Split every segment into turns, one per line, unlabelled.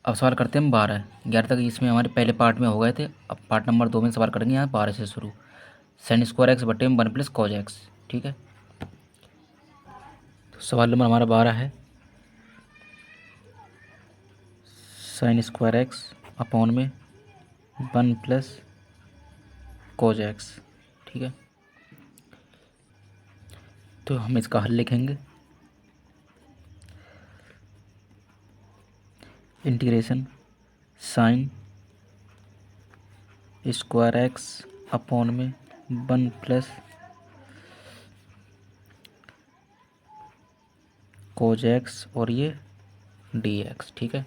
अब सवाल करते हैं हम 12। 11 तक इसमें हमारे पहले पार्ट में हो गए थे। अब पार्ट नंबर 2 में सवाल करेंगे यहाँ 12 से शुरू। साइन स्क्वायर एक्स बटे में 1 प्लस कॉज एक्स। ठीक है, तो सवाल नंबर हमारा 12 है, साइन स्क्वायर एक्स अपॉन में 1 प्लस कॉज एक्स। ठीक है, तो हम इसका हल लिखेंगे। Integration sign square x upon में 1 प्लस कोज एक्स और ये डी एक्स। ठीक है,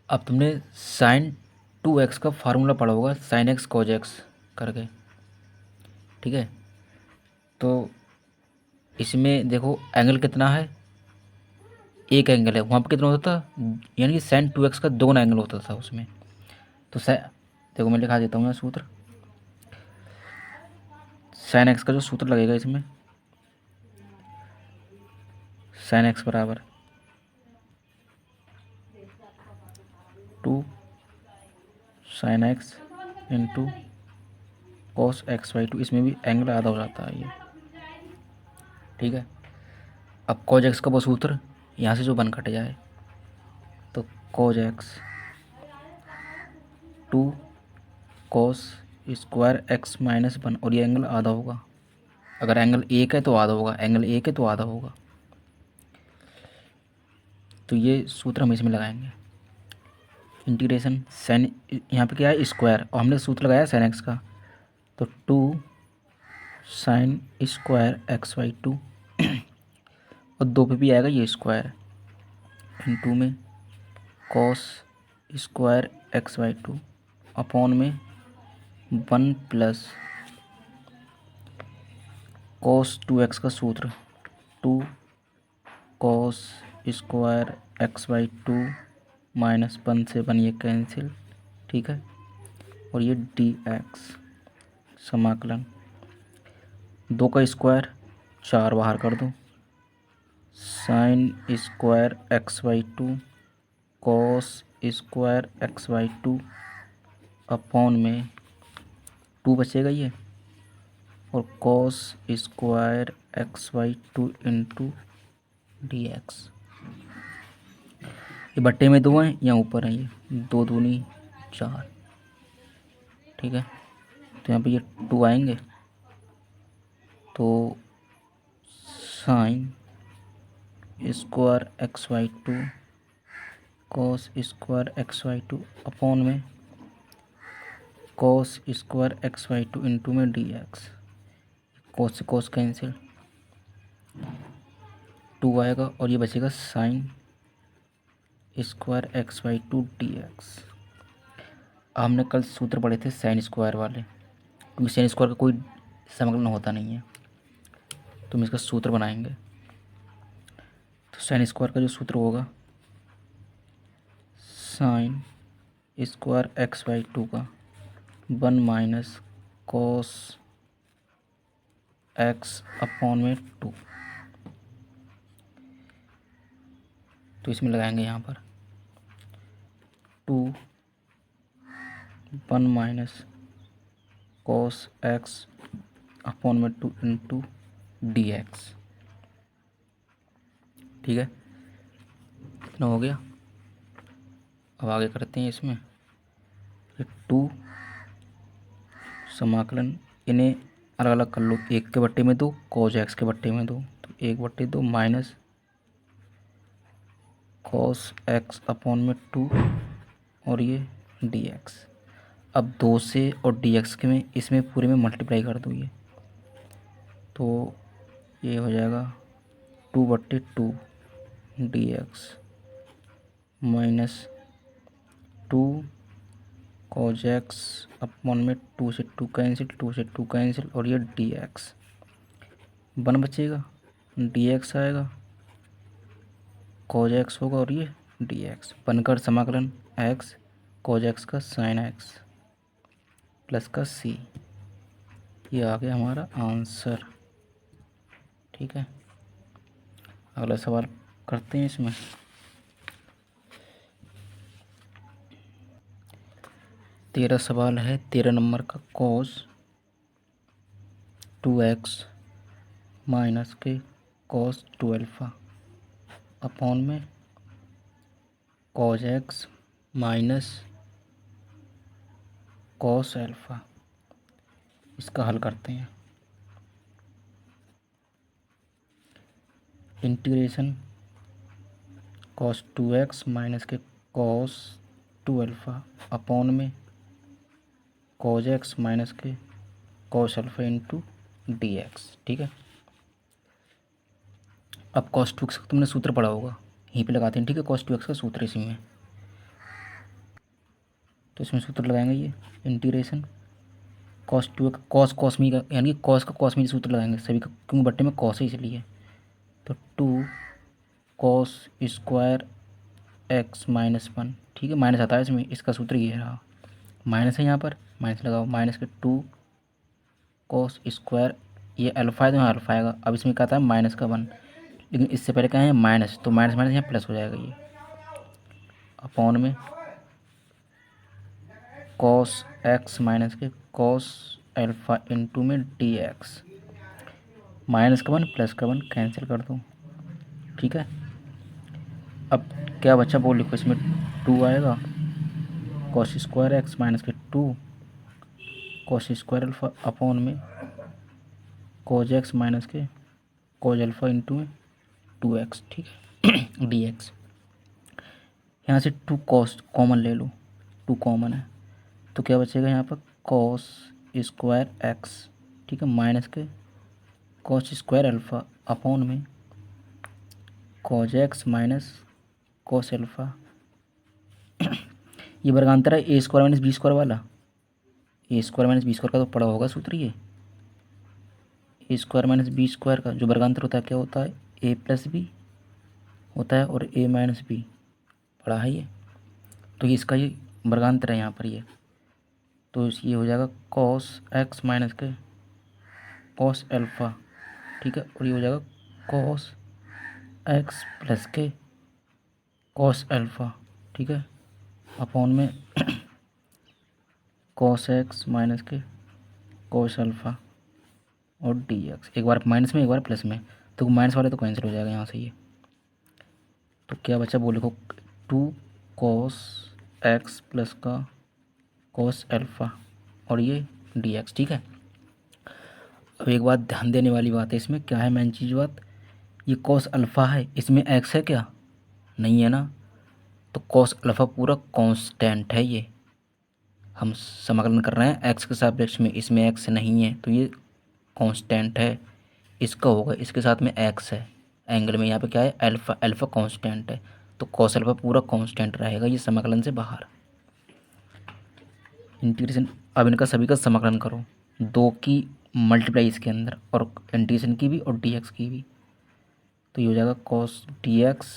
अब तुमने साइन 2x का फार्मूला पढ़ा होगा, साइन एक्स कोज एक्स करके। ठीक है, तो इसमें देखो एंगल कितना है, एक एंगल है, वहाँ पे कितना होता था, यानी कि साइन 2x का 2 एंगल होता था उसमें। तो देखो मैं लिखा देता हूँ यहाँ सूत्र। साइन एक्स का जो सूत्र लगेगा इसमें, साइन एक्स बराबर 2 sine x into cos x by 2। इसमें भी एंगल आधा हो जाता है ये। ठीक है, अब कॉज एक्स का वो सूत्र यहाँ से जो 1 कट जाए, तो cos x 2 cos square x minus 1, और ये एंगल आधा होगा। अगर एंगल एक है तो आधा होगा, एंगल एक है तो आधा होगा। तो ये सूत्र हम इसमें लगाएंगे। इंटीग्रेशन साइन, यहाँ पे क्या है स्क्वायर, और हमने सूत्र लगाया साइन एक्स का, तो 2 साइन स्क्वायर एक्स बाई 2 और 2 पे भी आएगा ये स्क्वायर, इंटू में cos square x by 2 upon में 1 प्लस कॉस 2x का सूत्र 2 cos square x by 2 minus 1 से 1 ये कैंसिल। ठीक है, और ये डी एक्स समाकलन 2 का स्क्वायर 4 बाहर कर दो, sign square x by 2 cos square x by 2 upon में 2 बचेगा ये, और cos square x by 2 into d x. ये बट्टे में 2 हैं, यहाँ ऊपर हैं ये 2 दूनी 4। ठीक है, तो यहाँ पे ये 2 आएंगे, तो sine square x by 2 cos square x by 2 upon में cos square x by 2 into में डी एक्स। कॉस से कॉस कैंसिल, 2 आएगा, और ये बचेगा sine square x by 2 d x. हमने कल सूत्र पढ़े थे साइन स्क्वायर वाले, क्योंकि साइन स्क्वायर का कोई समाकलन होता नहीं है, तो हम इसका सूत्र बनाएंगे। तो साइन स्क्वायर का जो सूत्र होगा, साइन स्क्वायर एक्स बाई 2 का 1 माइनस कॉस एक्स अपॉन में 2। तो इसमें लगाएंगे यहाँ पर 2 1 माइनस कॉस एक्स अपॉन में 2 इंटू डी एक्स। ठीक है, कितना हो गया। अब आगे करते हैं इसमें, 2 समाकलन, इन्हें अलग अलग कर लो, 1 के बट्टे में 2 कॉस एक्स के बट्टे में 2, तो 1/2 माइनस कॉस एक्स अपॉन में 2 और ये डी एक्स। अब 2 से और डी एक्स के में इसमें पूरे में मल्टीप्लाई कर दो ये, तो ये हो जाएगा 2/2 D x minus 2 cos x upon में 2 से 2 कैंसिल, 2 से 2 कैंसिल, और ये डी एक्स 1 बचेगा, डी एक्स आएगा, कॉज एक्स होगा, और ये डी एक्स बनकर समाकलन एक्स कॉज एक्स का साइन एक्स प्लस का सी। ये आ गया हमारा आंसर। ठीक है, अगला सवाल करते हैं इसमें। 13 सवाल है 13 नंबर का। कॉस 2x माइनस के कॉस 2 अल्फ़ा अपॉन में cos x minus cos alpha. इसका हल करते हैं। इंटीग्रेशन कॉस 2x माइनस के कॉस 2 अल्फ़ा अपॉन में कॉस x माइनस के cos alpha into d x. ठीक है, अब कॉस 2x का तुमने सूत्र पढ़ा होगा, यहीं पे लगाते हैं। ठीक है, कॉस 2x का सूत्र इसी में, तो इसमें सूत्र लगाएंगे ये इंटीग्रेशन कॉस 2 कॉस कॉसमी का, यानी कि कॉस का कॉसमी सूत्र लगाएंगे सभी का, क्योंकि बट्टे में कॉस है इसलिए। तो 2 कॉस स्क्वायर एक्स माइनस 1। ठीक है, माइनस आता है इसमें, इसका सूत्र ये रहा, माइनस है यहाँ पर, माइनस लगाओ, माइनस के 2 कॉस स्क्वायर, ये अल्फ़ा है तो यहाँ अल्फ़ा आएगा। अब इसमें क्या था माइनस का 1, लेकिन इससे पहले क्या है माइनस, तो माइनस माइनस यहाँ प्लस हो जाएगा ये, अपॉन में कॉस एक्स माइनस के कॉस अल्फ़ा इंटू में डी एक्स। माइनस का 1 प्लस का 1 कैंसिल कर दो। ठीक है, अब क्या बच्चा बोल लिखो, इसमें 2 आएगा, कॉस स्क्वायर एक्स माइनस के 2 कॉस स्क्वायर अल्फ़ा अपॉन में कॉस एक्स माइनस के कॉस अल्फ़ा इंटू में 2x। ठीक है, डी एक्स। यहाँ से 2 कॉस कॉमन ले लो, 2 कॉमन है तो क्या बचेगा यहाँ पर कॉस स्क्वायर एक्स। ठीक है, माइनस के कॉस स्क्वायर अल्फ़ा अपॉन में cos x minus cos alpha. ये वर्गांतर है a square minus b square वाला, ए स्क्वायर माइनस बी स्क्वायर का तो पढ़ा होगा सूत्र ये। A square minus b square का जो वर्गांतर होता है क्या होता है, ए प्लस बी होता है और ए माइनस बी पढ़ा है ये। तो ये इसका ये वर्गांतर है यहाँ पर ये, तो ये हो जाएगा कॉस एक्स माइनस के कॉस अल्फ़ा। ठीक है, और ये हो जाएगा कॉस एक्स प्लस के कॉस अल्फ़ा। ठीक है, अपॉन में कॉस एक्स माइनस के कॉस अल्फ़ा और डी एक्स, एक बार माइनस में एक बार प्लस में, तो माइनस वाले तो कैंसिल हो जाएगा यहाँ से ये। तो क्या बचा वो लिखो 2 कॉस एक्स प्लस का कॉस अल्फ़ा और ये डी एक्स। ठीक है, अब एक बात ध्यान देने वाली बात है, इसमें क्या है मेन चीज़ बात, ये कॉस अल्फ़ा है, इसमें एक्स है क्या, नहीं है ना, तो कॉस अल्फ़ा पूरा कांस्टेंट है, ये हम समाकलन कर रहे हैं एक्स के सापेक्ष में, इसमें एक्स नहीं है तो ये कांस्टेंट है, इसका होगा, इसके साथ में एक्स है एंगल में, यहाँ पे क्या है अल्फ़ा, अल्फ़ा कांस्टेंट है, तो कॉस अल्फ़ा पूरा कांस्टेंट रहेगा, ये समाकलन से बाहर। इंटीग्रेशन, अब इनका सभी का समाकलन करो, 2 की मल्टीप्लाई इसके अंदर और इंटीग्रेशन की भी और डी एक्स की भी, तो ये हो जाएगा कॉस डी एक्स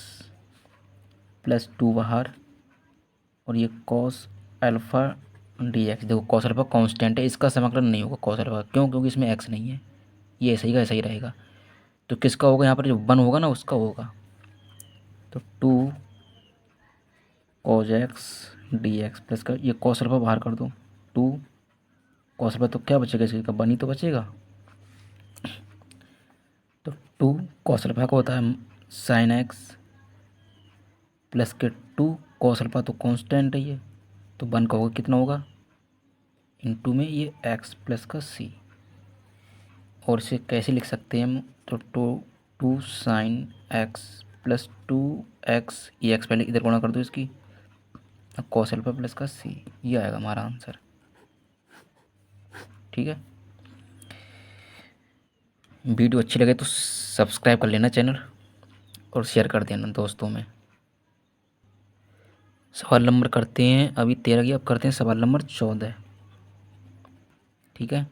प्लस 2 बाहर और ये कॉस अल्फ़ा डी एक्स। देखो कॉस अल्फ़ा कांस्टेंट है, इसका समाकलन नहीं होगा कॉस अल्फ़ा, क्यों, क्योंकि इसमें एक्स नहीं है, ये ऐसा ही का ऐसा ही रहेगा। तो किसका होगा यहाँ पर, जो 1 होगा ना उसका होगा, तो 2 cos x d x plus का ये कॉस अल्फ़ा बाहर कर दो, 2 कॉस अल्फ़ा, तो क्या बचेगा इसका 1 ही तो बचेगा, तो 2 कॉस अल्फ़ा का होता है साइन एक्स प्लस के 2 कॉस अल्फ़ा तो कांस्टेंट है ये, तो 1 का होगा कितना होगा इंटू में ये एक्स प्लस का सी, और इसे कैसे लिख सकते हैं हम, तो 2 साइन एक्स प्लस 2 एक्स, ये एक्स पहले इधर गुणा कर दो इसकी, कॉस अल्फ़ा प्लस का सी, ये आएगा हमारा आंसर। ठीक है, वीडियो अच्छी लगे तो सब्सक्राइब कर लेना चैनल और शेयर कर देना दोस्तों में। सवाल नंबर करते हैं अभी 13 की, अब करते हैं सवाल नंबर 14। ठीक है,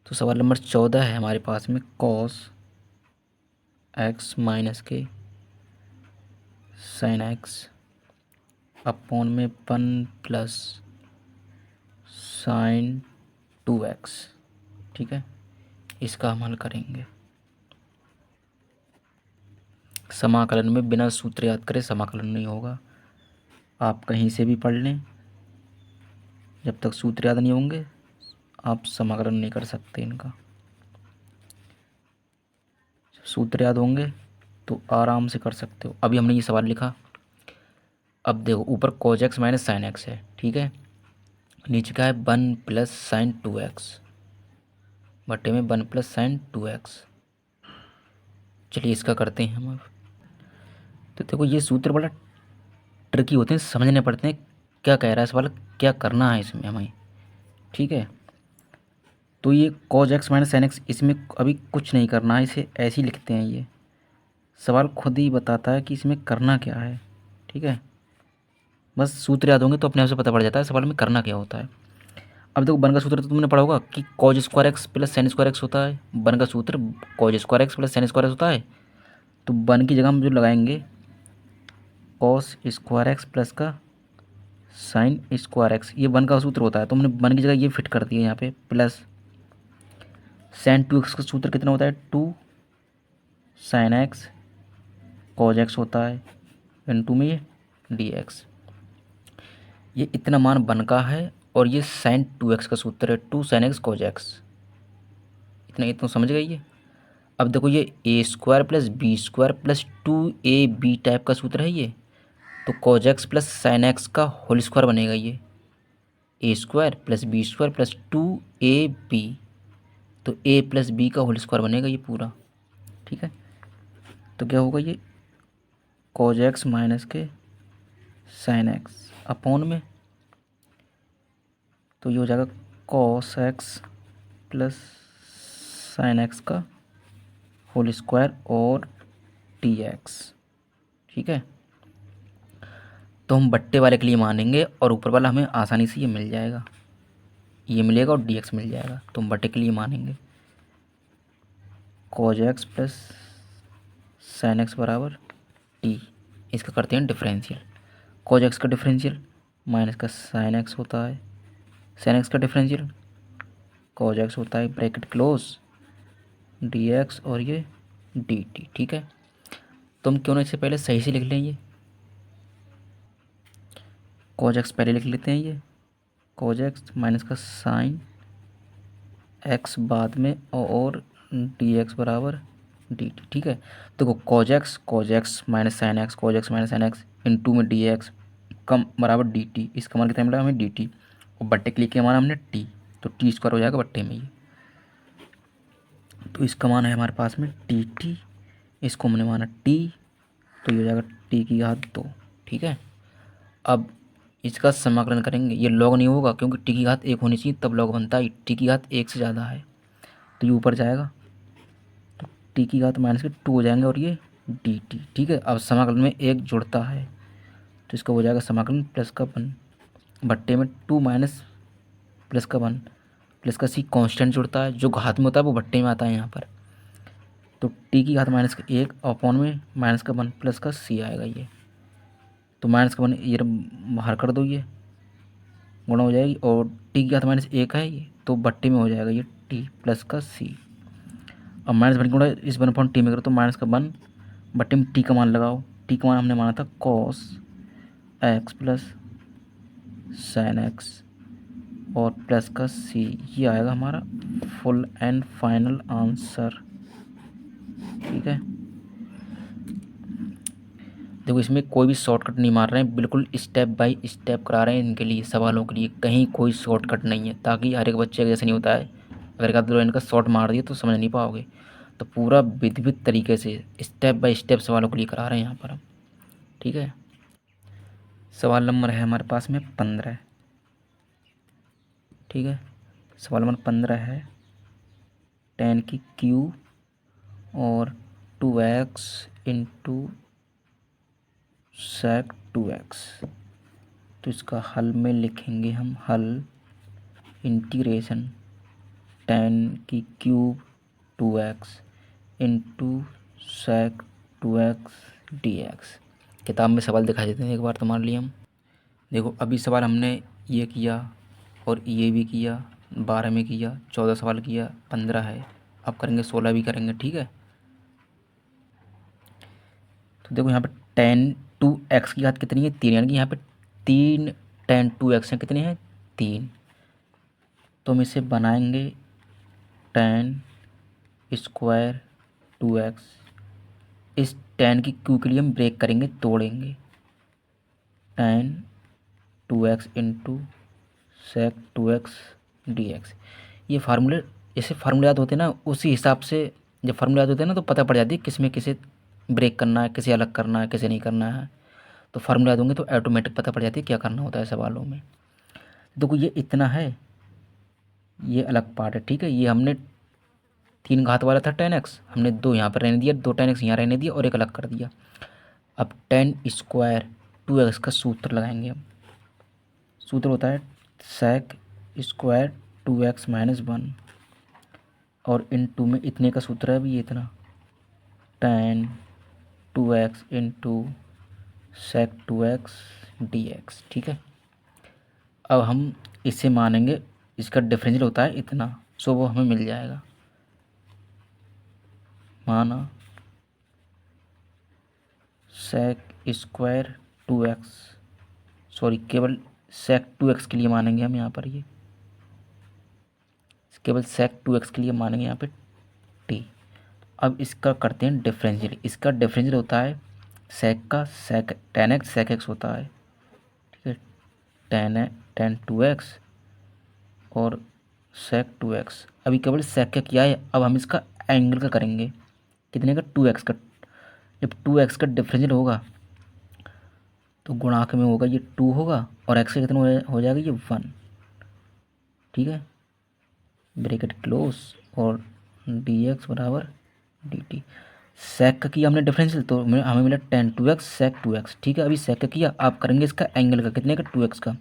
तो सवाल नंबर 14 है हमारे पास में, कॉस एक्स माइनस के साइन एक्स अपॉन में 1 प्लस साइन 2x। ठीक है, इसका हम हल करेंगे। समाकलन में बिना सूत्र याद करे समाकलन नहीं होगा, आप कहीं से भी पढ़ लें, जब तक सूत्र याद नहीं होंगे आप समाकलन नहीं कर सकते इनका। सूत्र याद होंगे तो आराम से कर सकते हो। अभी हमने ये सवाल लिखा, अब देखो ऊपर cos x minus sine x है, ठीक है, नीचे क्या है 1 प्लस साइन 2x बटे में 1 प्लस साइन 2x। चलिए इसका करते हैं हम अब। तो देखो ये सूत्र बड़ा ट्रिकी होते हैं, समझने पड़ते हैं क्या कह रहा है सवाल, क्या करना है इसमें हमें, ठीक है। तो ये cos x minus sine x, इसमें अभी कुछ नहीं करना है, इसे ऐसे ही लिखते हैं। ये सवाल खुद ही बताता है कि इसमें करना क्या है, ठीक है। बस सूत्र याद होंगे तो अपने आप से पता पड़ जाता है सवाल में करना क्या होता है। अब देखो वन का सूत्र तो तुमने पढ़ा होगा कि cos square x plus sign square x होता है। वन का सूत्र cos square x plus sign square x होता है। तो वन की जगह हम जो लगाएंगे cos स्क्वायर एक्स प्लस का साइन स्क्वायर एक्स, ये वन का सूत्र होता है, तो हमने वन की जगह ये फिट कर दिया यहाँ पे, प्लस साइन 2x का सूत्र कितना होता है 2 साइन एक्स cos एक्स होता है, इनटू में ये dx। ये इतना मान वन का है और ये साइन 2x का सूत्र है 2 साइन एक्स cos एक्स। इतना इतना समझ गए ये। अब देखो ये a square plus b square plus 2ab type का सूत्र है ये, तो cos x plus sine x का होल स्क्वायर बनेगा ये, a square plus b square plus 2ab, तो ए प्लस बी का होल स्क्वायर बनेगा ये पूरा, ठीक है। तो क्या होगा ये cos एक्स माइनस के साइन एक्स अपॉन में, तो ये हो जाएगा cos x plus sine x का होल स्क्वायर और dx, ठीक है। तो हम बट्टे वाले के लिए मानेंगे और ऊपर वाला हमें आसानी से ये मिल जाएगा, ये मिलेगा और dx मिल जाएगा, तो हम बट्टे के लिए मानेंगे cos x plus sine x बराबर टी। इसका करते हैं डिफरेंशियल। cos एक्स का डिफरेंशियल माइनस का साइन एक्स होता है, साइन एक्स का डिफरेंशियल cos एक्स होता है, ब्रैकेट क्लोज dx और ये dt, ठीक है। तो हम क्यों ना इससे पहले सही से लिख लें, ये cos एक्स पहले लिख लेते हैं, ये cos एक्स माइनस का साइन एक्स बाद में और dx बराबर dt, ठीक है। तो cos x minus sine x, cos x minus sine x into में dx कम बराबर dt, इसका मान कितना मिला हमें dt, और बट्टे के लिए क्या माना हमने t, तो टी स्क्वायर हो जाएगा बट्टे में ये, तो इसका मान है हमारे पास में dt, इसको हमने माना t, तो ये हो जाएगा t की घात 2, ठीक है। अब इसका समाकलन करेंगे, ये log नहीं होगा क्योंकि t की घात 1 होनी चाहिए तब log बनता है, t की घात 1 से ज़्यादा है तो ये ऊपर जाएगा, तो t की घात माइनस के 2 हो जाएंगे और ये dt, ठीक है। अब समाकलन में 1 जुड़ता है तो इसका हो जाएगा समाकलन प्लस का 1 बट्टे में 2 माइनस प्लस का 1 प्लस का c कांस्टेंट जुड़ता है, जो घात में होता है वो बट्टे में आता है यहाँ पर, तो t की घात माइनस का 1 अपॉन में माइनस का 1 प्लस का c आएगा ये, तो माइनस का 1 ये बाहर कर दो, ये गुणा हो जाएगी, और टी की घात माइनस 1 है ये, तो बट्टे में हो जाएगा ये टी प्लस का सी। अब माइनस 1 गुणा इस 1 अपॉन टी में करो तो माइनस का 1 बट्टे में टी का मान लगाओ, टी का मान हमने माना था cos x plus sine x और प्लस का सी, ये आएगा हमारा फुल एंड फाइनल आंसर, ठीक है। देखो इसमें कोई भी शॉर्टकट नहीं मार रहे हैं, बिल्कुल स्टेप बाय स्टेप करा रहे हैं इनके लिए, सवालों के लिए कहीं कोई शॉर्टकट नहीं है, ताकि हर एक बच्चे का जैसे नहीं होता है अगर एक आध दो इनका शॉर्ट मार दिए तो समझ नहीं पाओगे, तो पूरा विधिवत तरीके से स्टेप बाय स्टेप सवालों के लिए करा रहे हैं यहाँ पर हम, ठीक है। सवाल नंबर है हमारे पास में 15, ठीक है। सवाल नंबर 15 है 10 की क्यू और 2x इंटू sec 2x, तो इसका हल में लिखेंगे हम, हल इंटीग्रेशन 10 की cube 2x into sec 2x dx। किताब में सवाल दिखा देते हैं एक बार तुम्हारे लिए हम। देखो अभी सवाल हमने ये किया और ये भी किया, 12 में किया, 14 सवाल किया, 15 है, अब करेंगे 16 भी करेंगे, ठीक है। तो देखो यहाँ पे 10 2x की घात कितनी है 3, यानी कि यहाँ पे 3 10 2x हैं, कितने हैं 3। तो हम इसे बनाएंगे टेन स्क्वायर 2x। इस टेन की क्यू के लिए हम ब्रेक करेंगे, तोड़ेंगे। Tan 2x into sec 2x dx। ये फार्मूले जैसे फार्मूले याद होते हैं ना, उसी हिसाब से जब फार्मूले याद होते हैं ना तो पता पड़ जाती है किस में किसे ब्रेक करना है, किसे अलग करना है, किसे नहीं करना है। तो फार्मूले याद होंगे तो ऑटोमेटिक पता पड़ जाती है क्या करना होता है सवालों में। देखो ये इतना है, ये अलग पार्ट है, ठीक है। ये हमने 3 घात वाला था 10x, हमने 2 यहाँ पर रहने दिया, 2 10x यहाँ रहने दिया और एक अलग कर दिया। अब 10 स्क्वायर 2x का सूत्र लगाएंगे हम। सूत्र होता है सेक स्क्वायर 2x माइनस 1, और इन टू में इतने का सूत्र है अभी ये इतना, 10 2x into sec 2x dx, ठीक है। अब हम इसे मानेंगे, इसका डिफरेंशियल होता है इतना, सो वो हमें मिल जाएगा। माना सेक स्क्वायर 2x, सॉरी केवल सेक 2x के लिए मानेंगे हम यहाँ पर, ये केवल सेक 2x के लिए मानेंगे यहाँ पे t। अब इसका करते हैं डिफरेंशियल। इसका डिफरेंशियल होता है सेक का सेक 10x सेक x होता है, ठीक है। 10 2x और सेक 2x। अभी केवल सेक का किया है, अब हम इसका एंगल का करेंगे। कितने का? 2x का। जब 2x का डिफरेंशियल होगा तो गुणांक में होगा ये 2 होगा, और x का कितना हो जाएगा ये 1, ठीक है। ब्रैकेट क्लोज, और dx बराबर dt। सेक का किया हमने डिफरेंशियल तो हमें मिला 10 2x सेक 2x, ठीक है। अभी सेक का किया, आप करेंगे इसका एंगल का, कितने का? 2x का।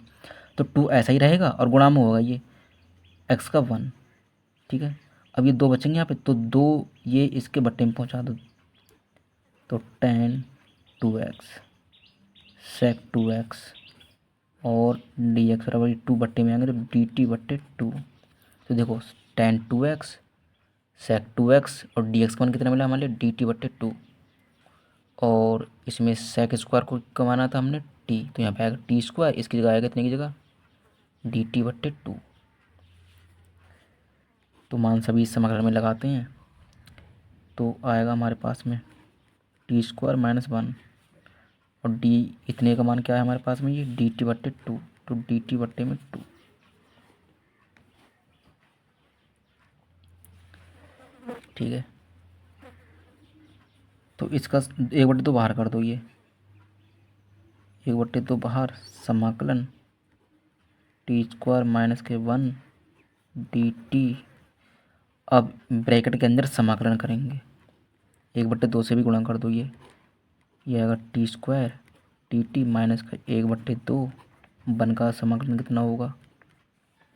तो 2 ऐसा ही रहेगा और गुणा में होगा ये x का 1, ठीक है। अब ये 2 बचेंगे यहाँ पे, तो 2 ये इसके बट्टे में पहुँचा दो, तो 10 2x सेक 2x और dx बराबर 2 बट्टे में आएंगे तो dt बट्टे 2। तो देखो 10 2x सेक 2x और dx का मान कितना मिला हमारे लिए? dt बट्टे 2। और इसमें सेक स्क्वायर को कमाना था हमने t, तो यहाँ पे आएगा टी स्क्वायर, इसकी जगह आएगा इतने की जगह dt बट्टे 2। तो मान सभी इस समाकलन में लगाते हैं तो आएगा हमारे पास में टी स्क्वायर माइनस 1, और डी इतने का मान क्या है हमारे पास में? ये डी टी बट्टे 2, तो डी टी बट्टे में 2, ठीक है। तो इसका 1/2 बाहर कर दो, ये 1/2 बाहर, समाकलन टी स्क्वायर माइनस के 1 डी टी। अब ब्रैकेट के अंदर समाकलन करेंगे, 1/2 से भी गुणा कर दो, ये आएगा T square T T minus का 1/2, 1 का समाकलन कितना होगा?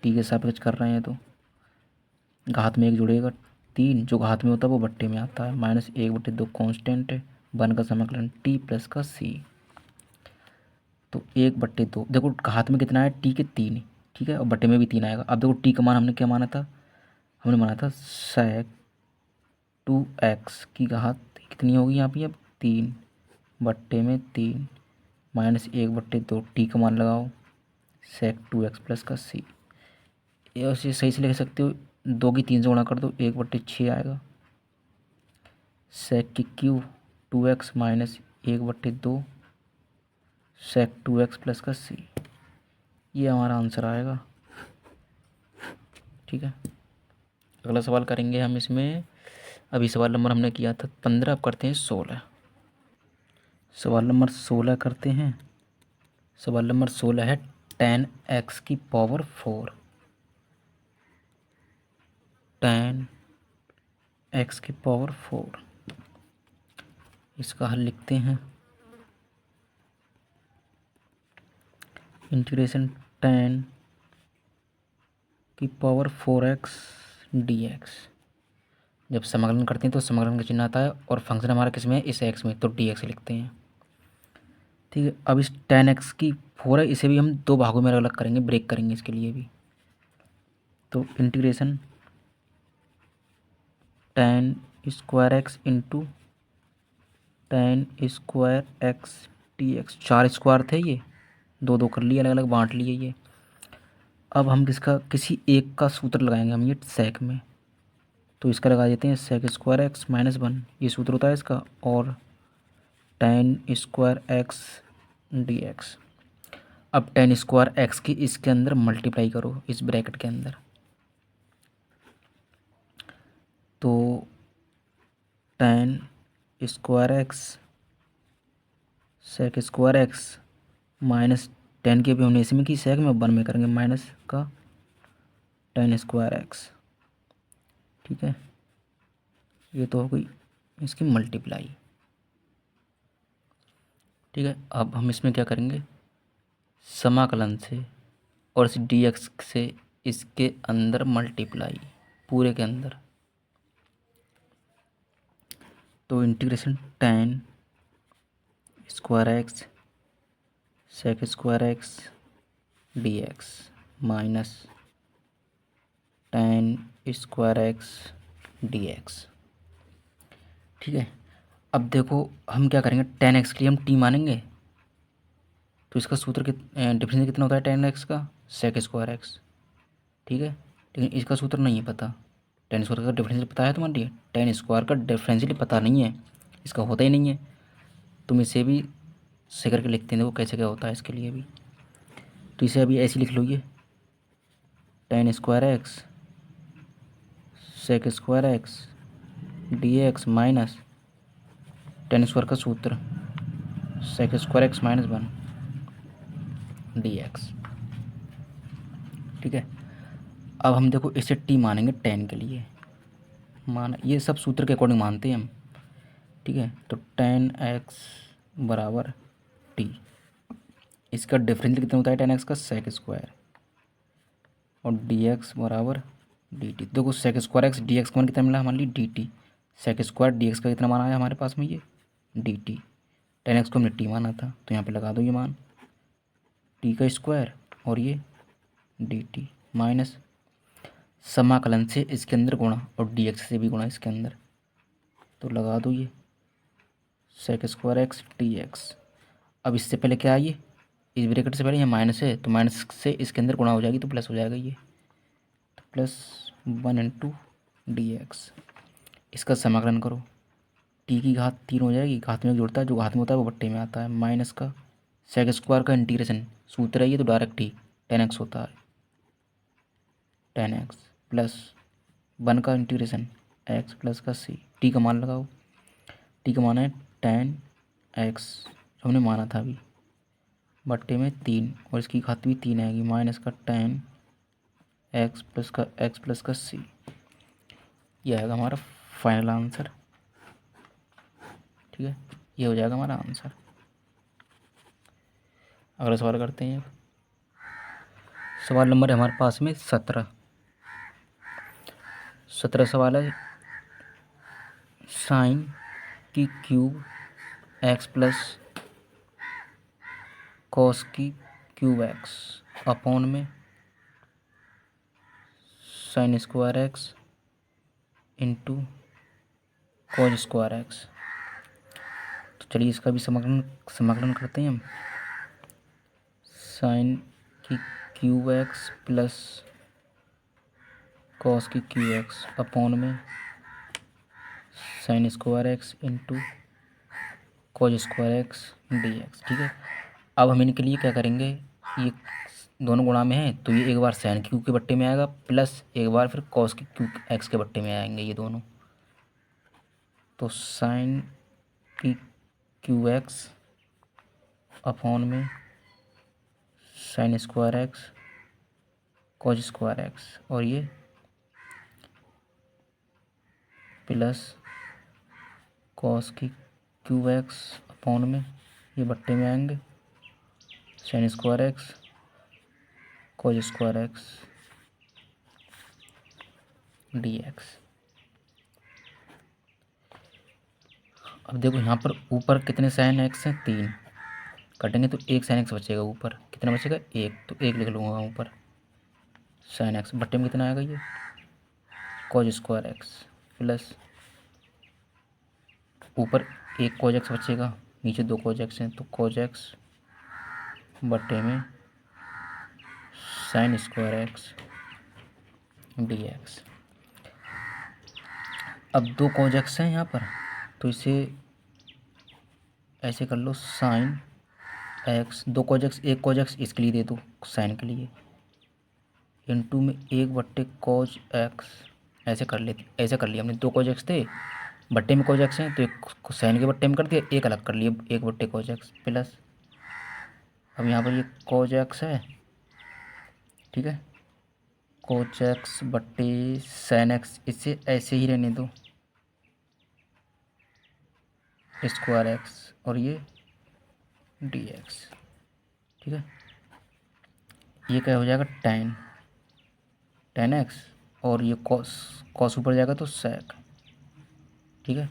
टी के सापेक्ष कर रहे हैं तो घात में 1 जुड़ेगा, 3 जो घात में होता है वो बट्टे में आता है, माइनस 1/2 कॉन्स्टेंट है, 1 का समाकलन टी प्लस का सी। तो 1/2, देखो घात में कितना है? टी के 3, ठीक है, और बट्टे में भी 3 आएगा। अब देखो टी का मान हमने क्या माना था? हमने माना था सेक 2x की घात कितनी होगी यहाँ पे? अब 3 बट्टे में 3 माइनस 1/2, टी का मान लगाओ सेक 2x प्लस का सी। ये ऐसे सही से लिख सकते हो, 2 की 3 से गुणा कर दो, 1/6 आएगा। सेक की क्यू 2x माइनस 1/2 सेक 2x प्लस का सी, ये हमारा आंसर आएगा, ठीक है। अगला सवाल करेंगे हम इसमें। अभी सवाल नंबर हमने किया था 15, अब करते हैं 16। सवाल नंबर 16 करते हैं। सवाल नंबर 16 है 10x की पावर 4। 10x की पावर 4, इसका हल लिखते हैं। इंटीग्रेशन 10 की पावर 4x dx। जब समाकलन करते हैं तो समाकलन का चिन्ह आता है, और फंक्शन हमारा किस में है? इस x में, तो dx लिखते हैं, ठीक है। अब इस 10x की 4 है, इसे भी हम 2 भागों में अलग अलग करेंगे, ब्रेक करेंगे इसके लिए भी। तो integration 10 square x into 10 square x dx। 4 square थे, ये 2 2 कर लिए, अलग अलग बांट लिए ये। अब हम किसका किसी एक का सूत्र लगाएंगे हम, ये सेक में, तो इसका लगा देते हैं sec square x minus one, ये सूत्र होता है इसका, और tan square x d x. अब टेन स्क्वायर एक्स की इसके अंदर मल्टीप्लाई करो इस ब्रैकेट के अंदर, तो tan square x sec square x minus tan के भी हमने इसमें की सेक में, वन में करेंगे माइनस का टेन स्क्वायर एक्स। ठीक है, ये तो हो गई इसकी मल्टीप्लाई। ठीक है, अब हम इसमें क्या करेंगे, समाकलन से और इस डी एक्स से इसके अंदर मल्टीप्लाई पूरे के अंदर, तो integration tan square x sec square x d x minus tan square x d x. ठीक है, अब देखो हम क्या करेंगे, टेन एक्स के लिए हम टी मानेंगे, तो इसका सूत्र डिफरेंस कितना होता है टेन एक्स का, सेक स्क्वायर एक्स। ठीक है, लेकिन इसका सूत्र नहीं है पता, टेन स्क्वायर का डिफरेंशियल पता है तुम्हारे लिए, टेन स्क्वायर का डिफरेंशियल पता नहीं है, इसका होता ही नहीं है। तुम इसे भी सही करके लिखते हैं, देखो कैसे क्या होता है इसके लिए भी, तो इसे अभी ऐसे लिख लो, ये tan square x sec square x d x minus tan square का सूत्र sec square x minus one d x. ठीक है, अब हम देखो इसे टी मानेंगे टेन के लिए, मान ये सब सूत्र के अकॉर्डिंग मानते हैं हम। ठीक है, तो टेन एक्स बराबर टी, इसका डिफरेंशियल कितना होता है टेन एक्स का, सेक स्क्वायर, और डी एक्स बराबर डी टी। देखो sec square x d x का मान कितना मिला हमारे लिए, d t, sec square d x का कितना मान आया हमारे पास में, ये डी टी, टेन एक्स को हमने टी माना था, तो यहाँ पे लगा दो ये मान टी का स्क्वायर और ये डी टी माइनस समाकलन से इसके अंदर गुणा और डी एक्स से भी गुणा इसके अंदर, तो लगा दो ये sec square x d x. अब इससे पहले क्या है, ये इस ब्रैकेट से पहले ये माइनस है, तो माइनस से इसके अंदर गुणा हो जाएगी तो प्लस हो जाएगा, ये तो plus one into d x. इसका समाकलन करो, टी की घात तीन हो जाएगी, घात में जुड़ता है, जो घात में होता है वो बट्टे में आता है, माइनस का सेक स्क्वायर का इंटीग्रेशन सूत्र है ये, तो डायरेक्ट ही टेन एक्स होता है, टेन एक्स प्लस वन का इंटीग्रेशन एक्स प्लस का सी, टी का मान लगाओ, टी का मान है टेन एक्स जो हमने माना था अभी, बट्टे में तीन, और इसकी घात भी तीन आएगी, माइनस का टेन एक्स प्लस का सी। ये आएगा हमारा फाइनल आंसर। ठीक है, ये हो जाएगा हमारा आंसर। अगला सवाल करते हैं, सवाल नंबर है हमारे पास में 17 सवाल है, साइन की क्यूब एक्स प्लस कॉस की क्यूब एक्स अपॉन में sine square x into cos square x. तो चलिए इसका भी समाकलन करते हैं हम, साइन की क्यूब एक्स प्लस कॉस की क्यू एक्स अपॉन में sine square x into cos square x d x. ठीक है, अब हम इनके लिए क्या करेंगे, ये दोनों गुणा में है, तो ये एक बार साइन क्यू के बट्टे में आएगा, प्लस एक बार फिर कॉस की क्यू एक्स के बट्टे में आएंगे ये दोनों, तो साइन की क्यू एक्स अपॉन में sine square x cos square x, और ये प्लस कॉस की क्यूब एक्स अपॉन में ये बट्टे में आएंगे sign square x cos square x d x. अब देखो यहाँ पर ऊपर कितने साइन एक्स हैं, तीन, कटेंगे तो एक साइन एक्स बचेगा, ऊपर कितना बचेगा एक, तो एक लिख लूँगा ऊपर साइन एक्स, बट्टे में कितना आएगा ये कॉस स्क्वायर एक्स, प्लस ऊपर एक कॉस एक्स बचेगा, नीचे दो कॉस एक्स हैं, तो कॉस एक्स बट्टे में sine square x d x. अब दो कॉज एक्स हैं यहाँ पर, तो इसे ऐसे कर लो, साइन एक्स, दो कॉज एक्स, एक कॉज एक्स इसके लिए दे दो साइन के लिए, इनटू में एक बट्टे कॉज एक्स, ऐसे कर लेते, ऐसे कर लिया हमने, दो कॉज एक्स थे बट्टे में कॉज एक्स हैं तो एक साइन के बट्टे में कर दिया, एक अलग कर लिया एक बट्टे कॉज एक्स प्लस, अब यहाँ पर ये कॉज एक्स है, ठीक है, कोच एक्स बट्टे साइन एक्स, इसे ऐसे ही रहने दो स्क्वायर एक्स और ये डी एक्स, ठीक है। ये क्या हो जाएगा, टेन एक्स और ये कॉस, कॉस ऊपर जाएगा तो सेक, ठीक है,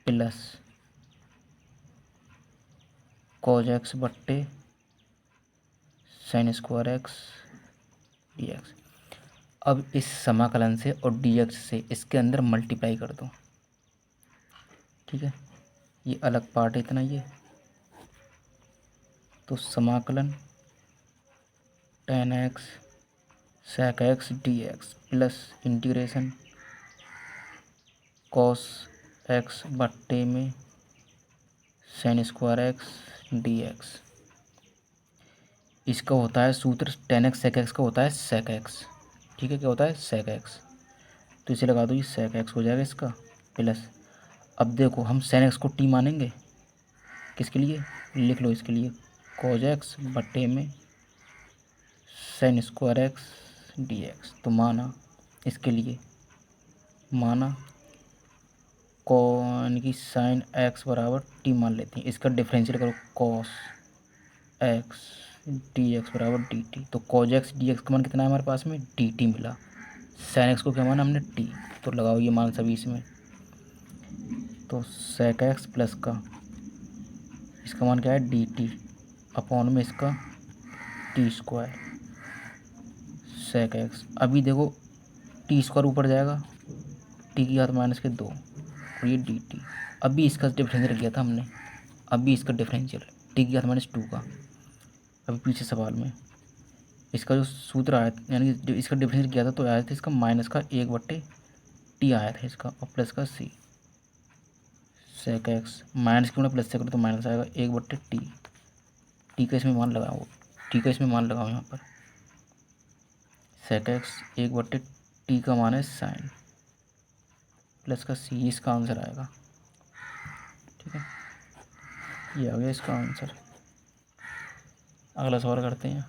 प्लस कॉज एक्स बट्टे sign square x d x. अब इस समाकलन से और डी एक्स से इसके अंदर मल्टीप्लाई कर दो, ठीक है, ये अलग पार्ट है इतना ये, तो समाकलन tan x sec x d x plus integration cos x बट्टे में sine square x d x. इसका होता है सूत्र टेन एक्स सेक एक्स का होता है सेक एक्स, ठीक है, क्या होता है सेक एक्स, तो इसे लगा दो, ये सेक एक्स हो जाएगा इसका प्लस, अब देखो हम साइन एक्स को टी मानेंगे, किसके लिए, लिख लो इसके लिए, कॉज एक्स बट्टे में sine square x d x, तो माना इसके लिए, माना यानी कि साइन एक्स बराबर टी मान लेते हैं, इसका डिफरेंशियल करो कॉस एक्स डी एक्स बराबर डी टी, तो कॉज एक्स डी एक्स का मान कितना है हमारे पास में, डी टी मिला, साइन एक्स को क्या माना हमने टी, तो लगाओ ये मान सभी इसमें, तो सेक एक्स प्लस का इसका मान क्या है डी टी अपॉन में इसका टी स्क्वायर सेक एक्स। अभी देखो टी स्क्वायर ऊपर जाएगा, टी की घात माइनस के दो और ये डी टी, अभी इसका डिफरेंशियल किया था हमने, अभी इसका डिफरेंशियल टी की घात माइनस टू का, अभी पीछे सवाल में इसका जो सूत्र आया यानी कि जो इसका डिफरेंशियल किया था तो आया था इसका माइनस का एक बट्टे टी आया था इसका, और प्लस का सी सेक एक्स, माइनस क्यों ना प्लस से करो तो माइनस आएगा एक बट्टे टी, टी का इसमें मान लगाओ, टी का इसमें मान लगाओ यहाँ पर, सेक एक्स एक बट्टे टी का मान है साइन प्लस का सी, इसका आंसर आएगा, ठीक है, ये आ गया इसका आंसर। अगला सवाल करते हैं,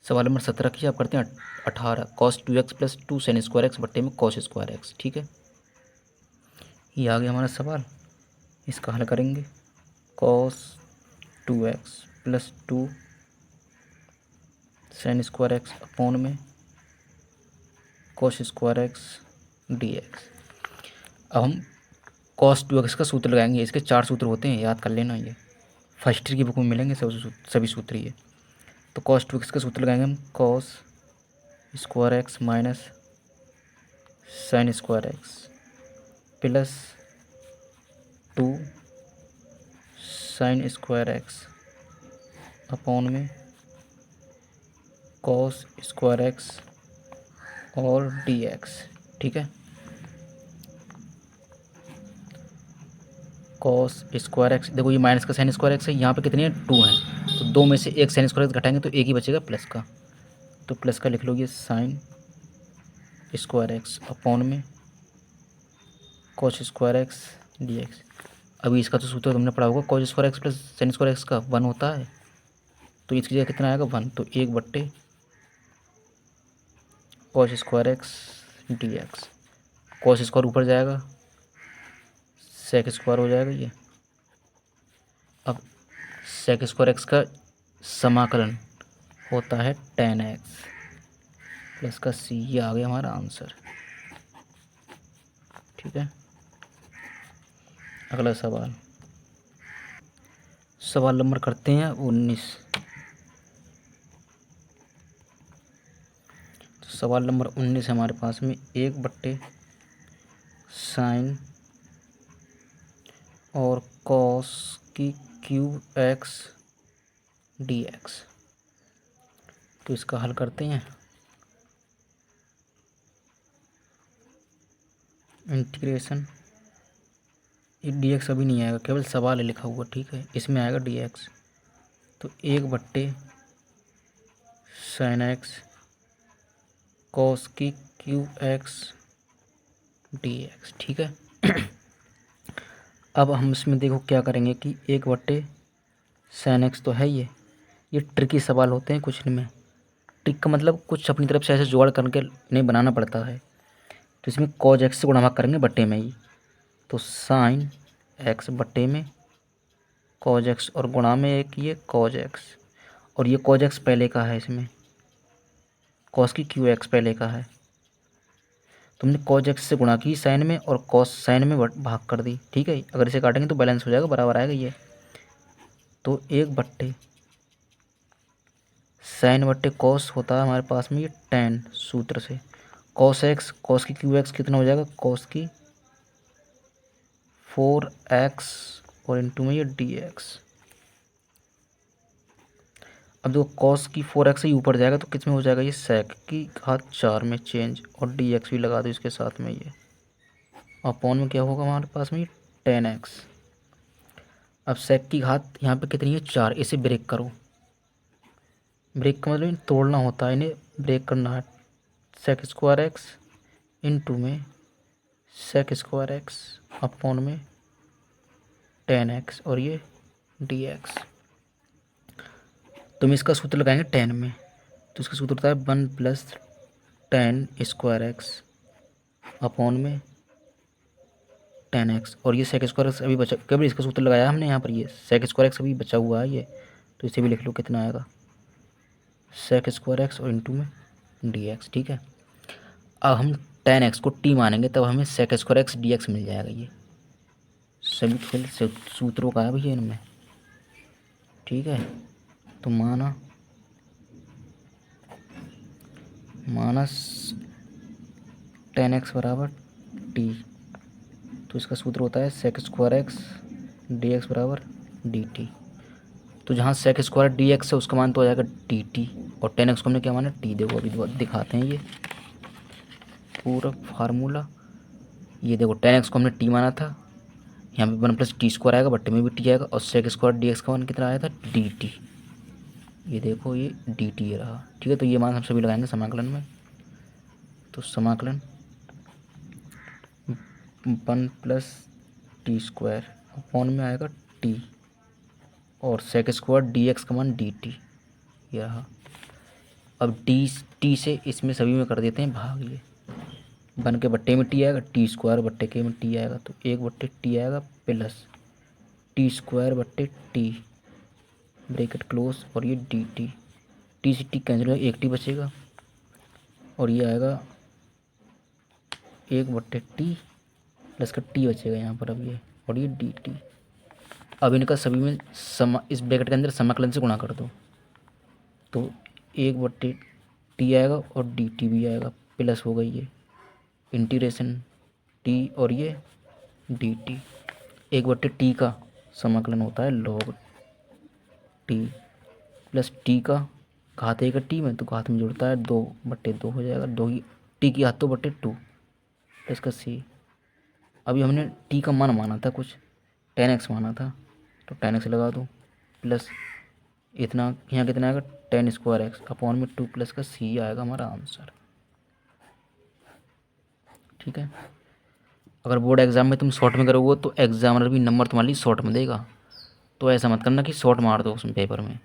सवाल नंबर 17 की आप करते हैं 18, cos two x plus two sine square x बट्टे में कॉस स्क्वायर एक्स, ठीक है, ये आ गया हमारा सवाल, इसका हल करेंगे, cos two x plus two sine square x upon में cos square x d x. अब हम कॉस टू एक्स का सूत्र लगाएंगे, इसके 4 सूत्र होते हैं, याद कर लेना, ये फर्स्ट ईयर की बुक में मिलेंगे सभी सूत्र ये, तो कॉस टू एक्स का सूत्र लगाएंगे हम, cos square x minus sign square x plus two sine square x upon में कॉस स्क्वायर एक्स और डी एक्स, ठीक है, कॉस स्क्वायर एक्स, देखो ये माइनस का साइन स्क्वायर एक्स है, यहाँ पे कितने हैं, टू हैं, तो दो में से एक साइन स्क्वायर एक्स घटाएंगे तो एक ही बचेगा प्लस का, तो प्लस का लिख लो ये साइन स्क्वायर एक्स अपॉन में cos square x d x. अभी इसका तो सूत्र तुमने पढ़ा होगा, cos square x plus sign square x का 1 होता है, तो इसकी जगह कितना आएगा 1, तो एक बट्टे cos square x d x, cos square ऊपर जाएगा सेक स्क्वायर हो जाएगा ये, अब सेक स्क्वायर एक्स का समाकलन होता है टेन एक्स प्लस का सी, ये आ गया हमारा आंसर, ठीक है। अगला सवाल, सवाल नंबर करते हैं 19, तो सवाल नंबर 19 हमारे पास में एक बट्टे साइन और कॉस की क्यूब एक्स डी एक्स, तो इसका हल करते हैं। इंटीग्रेशन, ये डी एक्स अभी नहीं आएगा, केवल सवाल है लिखा हुआ, ठीक है, इसमें आएगा डी एक्स। तो 1/sin x कॉस की क्यू एक्स डी एक्स, ठीक है। अब हम इसमें देखो क्या करेंगे कि 1/sin x तो है ये ट्रिकी सवाल होते हैं कुछ इनमें। ट्रिक का मतलब कुछ अपनी तरफ से ऐसे जुगाड़ करके इन्हें बनाना पड़ता है। तो इसमें cos x से गुणा भाग करेंगे बट्टे में ही, तो sin x बट्टे में cos x और गुणा में एक ये cos x, और ये cos x पहले का है, इसमें cos की क्यू एक्स पहले का है। तुमने cos x से गुणा की साइन में और cos साइन में भाग कर दी, ठीक है। अगर इसे काटेंगे तो बैलेंस हो जाएगा, बराबर आएगा ये। तो 1/sin/cos होता है हमारे पास में ये tan सूत्र से, cos x cos की क्यू एक्स कितना हो जाएगा, cos की 4x और इंटू में ये dx। अब देखो cos की 4x ही ऊपर जाएगा तो किस में हो जाएगा, ये sec की घात 4 में चेंज, और dx भी लगा दो इसके साथ में ये, अपॉन में क्या होगा हमारे पास में ये tan x। अब sec की घात यहाँ पे कितनी है, 4, इसे ब्रेक करो। ब्रेक का मतलब इन्हें तोड़ना होता है, इन्हें ब्रेक करना है। sec² x इंटू में sec² x अपॉन में tan x और ये dx। तो हम इसका सूत्र लगाएंगे tan में, तो इसका सूत्र होता है 1 + tan² x अपॉन में tan x, और ये sec² x अभी बचा, कभी इसका सूत्र लगाया हमने यहाँ पर, ये sec² x अभी बचा हुआ है ये, तो इसे भी लिख लो कितना आएगा, sec² x और इंटू में dx, ठीक है। अब हम tan x को t मानेंगे तब हमें sec² x dx मिल जाएगा। ये सभी खेल सूत्रों का है भैया इनमें, ठीक है। तो माना tan x बराबर t, तो इसका सूत्र होता है sec² x dx बराबर dt। तो जहाँ sec² dx है उसका मान तो हो जाएगा dt, और tan x को हमने क्या माना, t। देखो अभी दिखाते हैं ये पूरा फार्मूला। ये देखो tan x को हमने t माना था, यहाँ पे 1 + t² आएगा, बट्टे में भी t आएगा, और sec² dx का मान कितना आया था, dt। ये देखो ये dt रहा, ठीक है। तो ये मान हम सभी लगाएंगे समाकलन में, तो समाकलन 1 + t² अपॉन में आएगा t, और sec² dx का मान dt, ये रहा। अब t से इसमें सभी में कर देते हैं भाग, ये 1 के बट्टे में t आएगा, t² बट्टे के में t आएगा, तो 1/t आएगा प्लस t² बट्टे t ब्रैकेट क्लोज, और ये dt, t से t कैंसिल होगा, एक t बचेगा, और ये आएगा 1/t प्लस का t बचेगा यहाँ पर अब ये, और ये dt। अब इनका सभी में इस ब्रैकेट के अंदर समाकलन से गुणा कर दो, तो 1/t आएगा और dt भी आएगा, प्लस हो गई ये इंटीग्रेशन t और ये dt। 1/t का समाकलन होता है log t प्लस t का घात 1 t में, तो घात में जुड़ता है 2/2 हो जाएगा, 2 ही t की घात 2/2 प्लस का c। अभी हमने t का मान माना था कुछ, tan x माना था, तो tan x लगा दो, प्लस इतना यहाँ कितना आएगा, tan² x अपॉन में 2 प्लस का c आएगा हमारा आंसर, ठीक है। अगर बोर्ड एग्जाम में तुम शॉर्ट में करोगे तो एग्जामिनर भी नंबर तुम्हारे लिए शॉर्ट में देगा, तो ऐसा मत करना कि शॉर्ट मार दो उसमें पेपर में,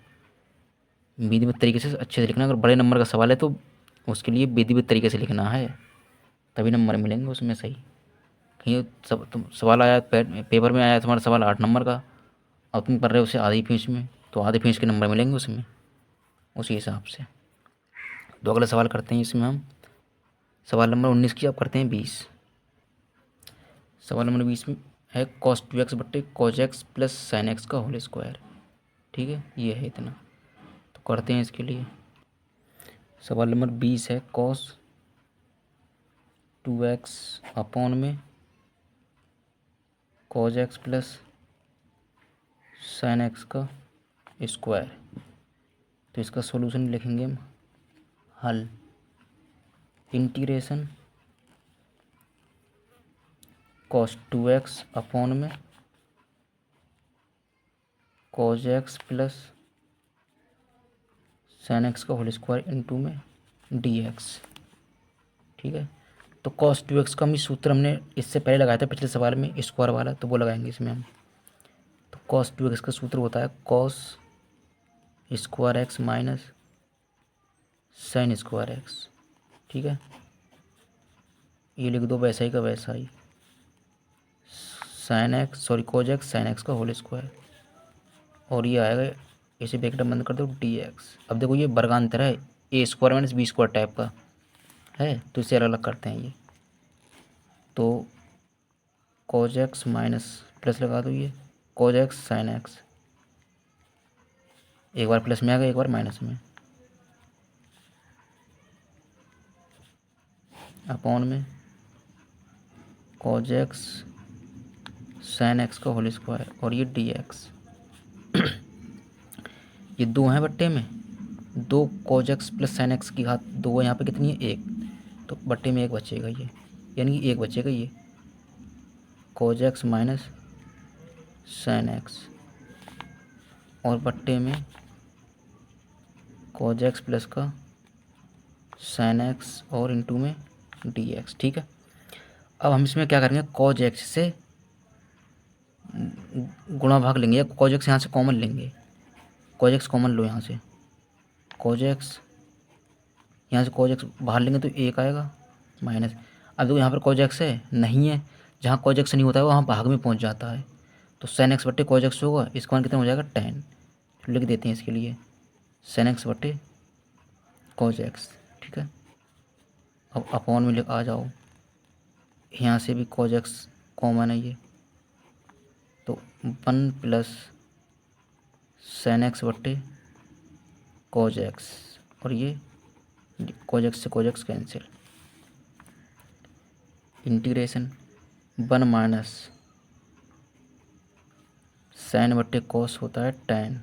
विधिवत तरीके से अच्छे से लिखना। अगर बड़े नंबर का सवाल है तो उसके लिए विधिवत तरीके से लिखना है, तभी नंबर मिलेंगे उसमें सही। कहीं सब तुम सवाल आया पेपर में आया तुम्हारा सवाल 8 नंबर का, अब तुम कर रहे हो उसे आधी फीस में, तो आधे फीस के नंबर मिलेंगे उसमें उसी हिसाब से। तो अगला सवाल करते हैं इसमें हम, सवाल नंबर 19 की, अब करते हैं 20। सवाल नंबर 20 में है cos 2x बट्टे cos x plus sin x का होल स्क्वायर, ठीक है, ये है इतना। तो करते हैं इसके लिए। सवाल नंबर 20 है cos 2x अपॉन में cos x plus sin x का स्क्वायर। तो इसका सॉल्यूशन लिखेंगे हम, हल इंटीग्रेशन cos 2x अपॉन में cos x plus sin x का होल स्क्वायर इंटू में dx। ठीक है, तो cos 2x का भी सूत्र हमने इससे पहले लगाया था पिछले सवाल में, स्क्वायर वाला, तो वो लगाएंगे इसमें हम। तो cos 2x का सूत्र होता है cos square x minus sin square x. ठीक है, ये लिख दो वैसा ही का वैसा ही, cos x sin x का होल स्क्वायर, और ये आएगा, इसे ब्रैकेट बंद कर दो dx। अब देखो ये वर्गांतर है, a square minus b square type का है, तो इसे अलग अलग करते हैं ये। तो cos x माइनस प्लस लगा दो, ये cos x sin x, एक बार प्लस में आ गया एक बार माइनस में, अपॉन में cos x sin x का होल स्क्वायर, और ये dx। ये दो हैं बट्टे में, दो cos x plus sin x की घात दो है, यहाँ पे कितनी है एक, तो बट्टे में एक बचेगा ये, यानी कि एक बचेगा ये cos x minus sin x, और बट्टे में cos x प्लस का sin x और इंटू में dx। ठीक है, अब हम इसमें क्या करेंगे, cos x से गुणा भाग लेंगे, या cos x यहाँ से कॉमन लेंगे, cos x कॉमन लो यहाँ से, cos x यहाँ से cos x बाहर लेंगे तो एक आएगा माइनस। अब देखो यहाँ पर cos x है नहीं है, जहाँ cos x नहीं होता है वहाँ भाग में पहुँच जाता है, तो sin x बट्टे cos x होगा, इसका मान कितना हो जाएगा tan, लिख देते हैं इसके लिए sin x बट्टे cos x। ठीक है, अब अपॉन में लिख आ जाओ, यहाँ से भी cos x कॉमन है ये, तो 1 प्लस sin x बट्टे cos x, और ये cos x से cos x cancel, integration 1 minus sin बट्टे cos होता है tan,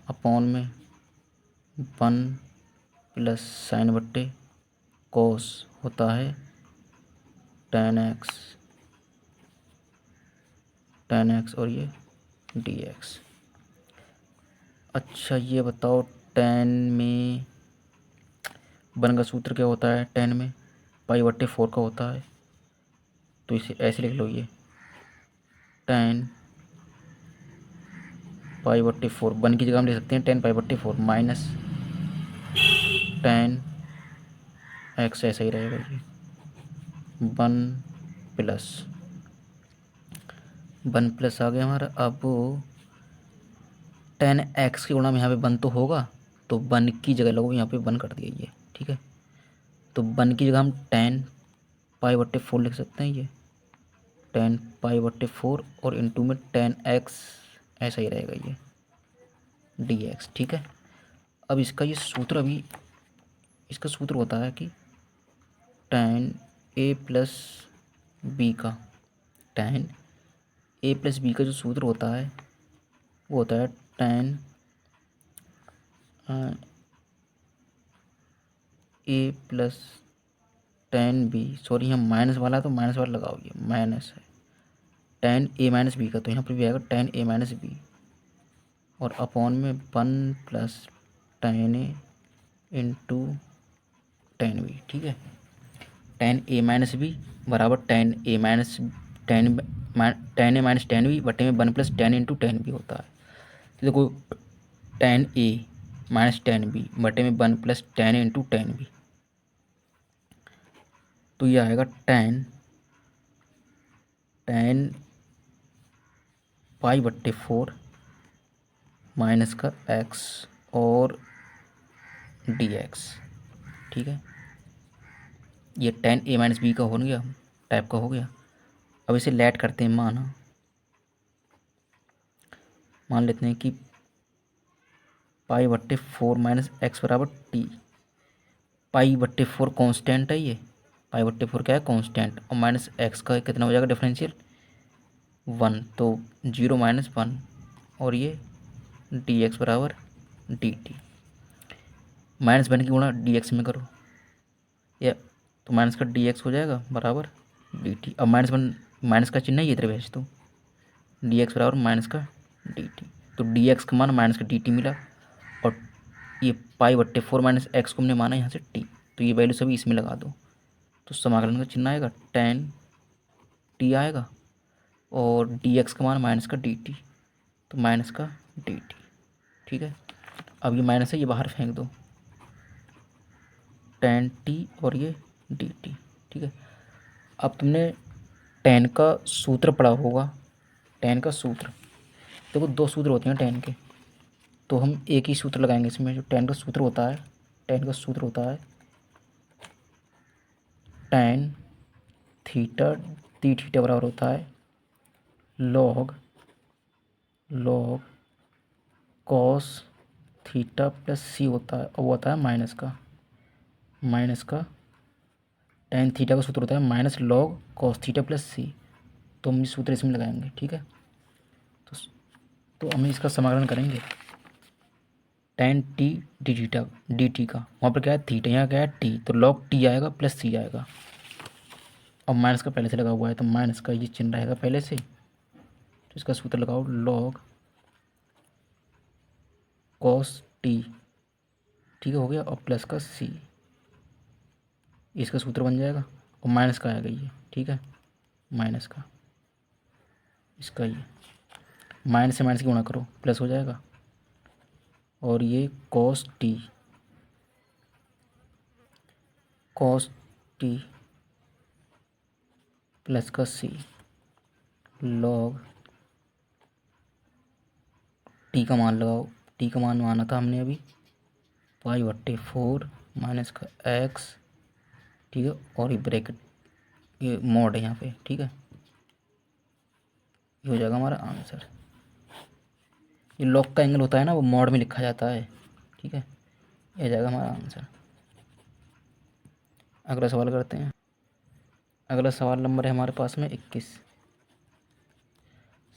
अपॉन में 1 प्लस sin बट्टे cos होता है tan x, और ये dx। अच्छा ये बताओ tan में 1 का सूत्र क्या होता है, tan में पाई बट्टे 4 का होता है, तो इसे ऐसे लिख लो, ये tan पाई बट्टे 4, 1 की जगह हम ले सकते हैं tan पाई बट्टे 4 माइनस tan x, ऐसा ही रहेगा ये 1 प्लस आ गया हमारा। अब tan x की गुणा में यहाँ पे 1 तो होगा, तो 1 की जगह लोग यहाँ पे 1 कर दिया ये। ठीक है, तो 1 की जगह हम tan पाई बट्टे 4 लिख सकते हैं, ये tan पाई बट्टे 4 और इंटू में tan x, ऐसा ही रहेगा ये dx। ठीक है, अब इसका ये सूत्र, अभी इसका सूत्र होता है कि tan a प्लस बी का, tan a प्लस बी का जो सूत्र होता है वो होता है tan a plus tan b, sorry यहाँ माइनस वाला है तो माइनस वाला लगाओ, ये माइनस है tan a माइनस बी का, तो यहाँ पर भी आएगा tan a माइनस बी, और अपॉन में 1 plus tan a into tan b। ठीक है, tan a माइनस बी बराबर tan a minus tan a minus tan b बटे में 1 plus tan into tan b होता है। तो देखो tan a minus tan b बटे में 1 plus tan a into tan b, तो ये आएगा tan पाई बट्टे 4 माइनस का x और dx। ठीक है, ये tan a माइनस बी का हो गया, टाइप का हो गया। अब इसे लेट करते हैं, मान लेते हैं कि पाई बट्टे 4 माइनस एक्स बराबर टी। पाई बट्टे 4 कॉन्स्टेंट है, ये पाई बट्टे 4 क्या है, कॉन्स्टेंट, और माइनस एक्स का कितना हो जाएगा डिफरेंशियल 1, तो 0 माइनस 1, और ये डी एक्स बराबर डी टी। माइनस वन की गुणा डी एक्स में करो, या तो माइनस का डी एक्स हो जाएगा बराबर डी टी। अब माइनस वन माइनस का चिन्ह ये इधर भेज दो, डी एक्स बराबर माइनस का डी टी। तो डी एक्स का मान माइनस का डी टी मिला, और ये पाई बट्टे 4 माइनस एक्स को हमने माना यहाँ से टी, तो ये वैल्यू सभी इसमें लगा दो। तो समाकलन का चिन्ह आएगा टेन टी आएगा, और डी एक्स का मान माइनस का डी टी, तो माइनस का डी टी। ठीक है, अब ये माइनस है ये बाहर फेंक दो, टेन टी और ये डी टी। ठीक है, अब तुमने टेन का सूत्र पढ़ा होगा, टेन का सूत्र देखो, दो सूत्र होते हैं टेन के, तो हम एक ही सूत्र लगाएंगे इसमें। जो टेन का सूत्र होता है, टेन का सूत्र होता है टेन थीटा, टी थीटा बराबर होता है लॉग कॉस थीटा प्लस सी होता है, और वो होता है माइनस का टेन थीटा का सूत्र होता है minus log cos theta plus c. तो हम इस सूत्र इसमें लगाएंगे। ठीक है, तो हम इसका समाकलन करेंगे ten T D theta D T का, वहाँ पर क्या है थीटा, यहाँ क्या है टी, तो लॉग टी आएगा प्लस सी आएगा। और माइनस का पहले से लगा हुआ है, तो माइनस का ये चिन्ह रहेगा पहले से, तो इसका सूत्र लगाओ लॉग कॉस टी, ठीक है हो गया, और प्लस का सी, इसका सूत्र बन जाएगा, और माइनस का आएगा ये। ठीक है, माइनस का इसका ये माइनस से माइनस की गुणा करो, प्लस हो जाएगा, और ये कॉस टी प्लस का सी लॉग टी का मान लगाओ, टी का मान माना था हमने अभी पाई बट्टे 4 माइनस का एक्स। ठीक है, और ये ब्रैकेट ये मॉड है यहाँ पे। ठीक है, ये हो जाएगा हमारा आंसर। ये लॉग का एंगल होता है ना, वो मॉड में लिखा जाता है। ठीक है, ये हो जाएगा हमारा आंसर। अगला सवाल करते हैं। अगला सवाल नंबर है हमारे पास में 21।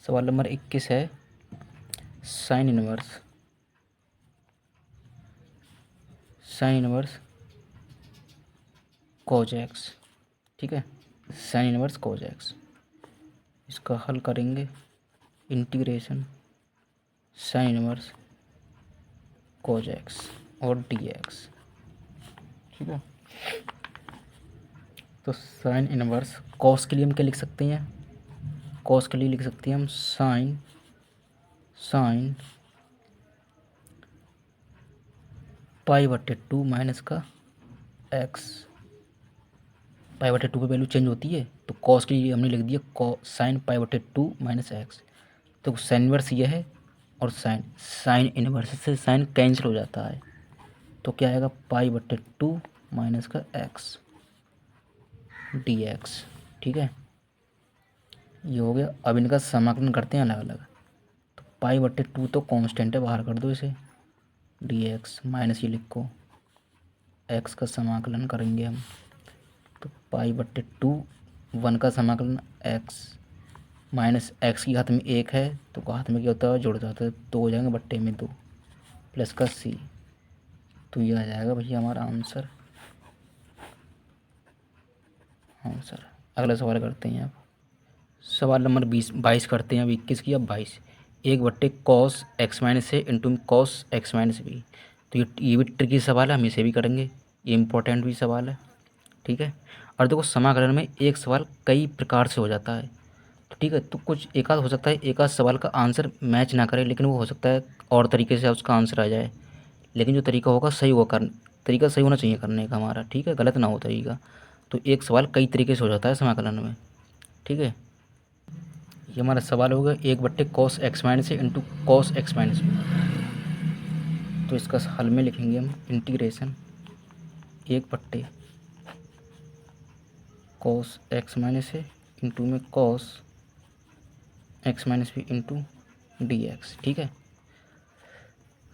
सवाल नंबर 21 है साइन इनवर्स कोज एक्स। ठीक है, साइन इनवर्स कोज एक्स, इसका हल करेंगे integration sine inverse cos x और डी एक्स। ठीक है, तो साइन इनवर्स कॉस के लिए हम क्या लिख सकते हैं, कॉस के लिए लिख सकते हैं हम साइन पाई बटे 2 माइनस का एक्स। पाई बटे 2 की वैल्यू चेंज होती है, तो कॉस के लिए हमने लिख दिया साइन पाई बटे 2 माइनस एक्स। तो साइन इनवर्स ये है, और साइन इनवर्स से साइन कैंसिल हो जाता है, तो क्या आएगा पाई बटे 2 माइनस का एक्स डी एक्स। ठीक है, ये हो गया। अब इनका समाकलन करते हैं अलग अलग। तो पाई बटे 2 तो कांस्टेंट है, बाहर कर दो इसे, डी एक्स माइनस ये लिखो, एक्स का समाकलन करेंगे हम, तो पाई बटे 2 1 का समाकलन एक्स माइनस एक्स की घात में 1 है, तो घात में क्या होता है जुड़ जाता है, 2 हो जाएंगे बट्टे में 2 प्लस का सी। तो ये आ जाएगा भैया हमारा आंसर। अगला सवाल करते हैं आप। सवाल नंबर 22 करते हैं अब 21 की। अब 22 1 बट्टे cos x minus a into cos x minus b. तो ये भी ट्रिकी सवाल है, हम इसे भी करेंगे, ये इंपॉर्टेंट भी सवाल है। ठीक है, और देखो समाकलन में एक सवाल कई प्रकार से हो जाता है, तो ठीक है, तो कुछ एक आध हो सकता है एक आध सवाल का आंसर मैच ना करे, लेकिन वो हो सकता है और तरीके से उसका आंसर आ जाए, लेकिन जो तरीका होगा सही होगा, तरीका सही होना चाहिए करने का हमारा। ठीक है, गलत ना हो तरीका। तो एक सवाल कई तरीके से हो जाता है समाकलन में। ठीक है, ये हमारा सवाल होगा 1 बट्टे cos x minus a into cos x minus b. तो इसका हल में लिखेंगे हम इंटीग्रेशन 1 बट्टे cos x minus a into में cos x minus b into d x. ठीक है,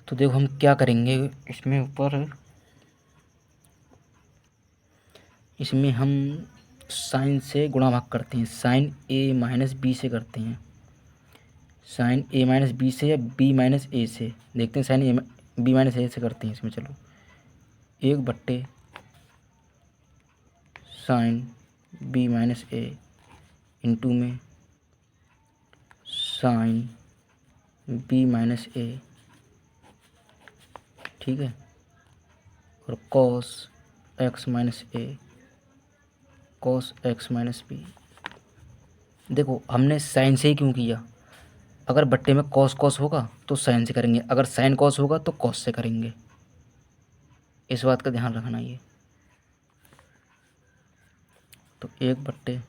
तो देखो हम क्या करेंगे इसमें ऊपर, इसमें हम साइन से गुणा भाग करते हैं, साइन ए माइनस बी से करते हैं, साइन ए माइनस बी से या बी माइनस ए से, देखते हैं साइन ए बी माइनस ए से करते हैं इसमें। चलो एक बट्टे sine B minus a into में साइन बी माइनस ए, ठीक है, और कॉस एक्स माइनस ए कॉस एक्स माइनस बी। देखो हमने साइन से ही क्यों किया, अगर बट्टे में कॉस कॉस होगा तो साइन से करेंगे, अगर साइन कॉस होगा तो कॉस से करेंगे, इस बात का ध्यान रखना। ये तो एक बट्टे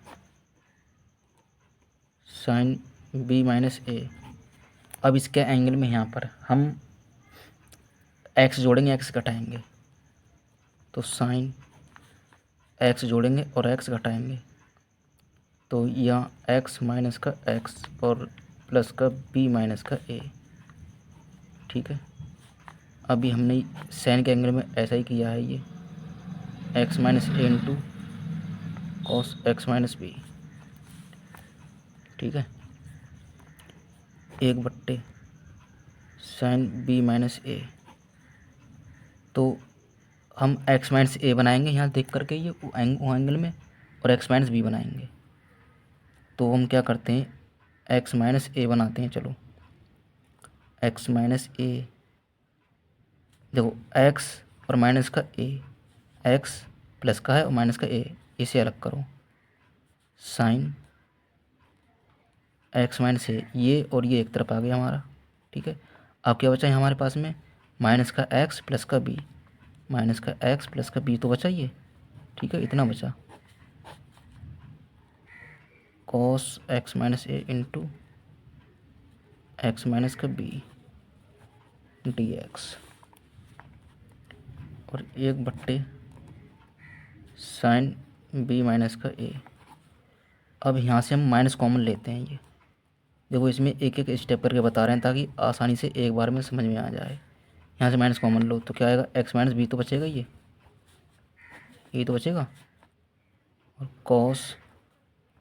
साइन बी माइनस ए, अब इसके एंगल में यहाँ पर हम एक्स जोड़ेंगे, एक्स घटाएंगे, तो साइन एक्स जोड़ेंगे और एक्स घटाएंगे, तो यहाँ एक्स माइनस का एक्स और प्लस का बी माइनस का ए, ठीक है। अभी हमने साइन के एंगल में ऐसा ही किया है, ये x minus a into cos x minus b, ठीक है। एक बट्टे साइन बी माइनस ए, तो हम एक्स माइनस ए बनाएंगे यहाँ देख करके ये वो एंगल में, और एक्स माइनस बी बनाएंगे, तो हम क्या करते हैं एक्स माइनस ए बनाते हैं। चलो एक्स माइनस ए, देखो एक्स और माइनस का ए, एक्स प्लस का है और माइनस का ए, इसे अलग करो, साइन एक्स माइनस ए, ये और ये एक तरफ आ गया हमारा, ठीक है। अब क्या बचा है हमारे पास में, माइनस का एक्स प्लस का बी, माइनस का एक्स प्लस का बी तो बचा ये, ठीक है, इतना बचा, cos x minus a into x minus का बी डी एक्स, और एक बट्टे साइन बी माइनस का ए। अब यहाँ से हम माइनस कॉमन लेते हैं, ये देखो इसमें एक एक स्टेप करके बता रहे हैं ताकि आसानी से एक बार में समझ में आ जाए। यहाँ से माइनस कॉमन लो तो क्या आएगा, एक्स माइनस बी तो बचेगा, ये तो बचेगा, और कॉस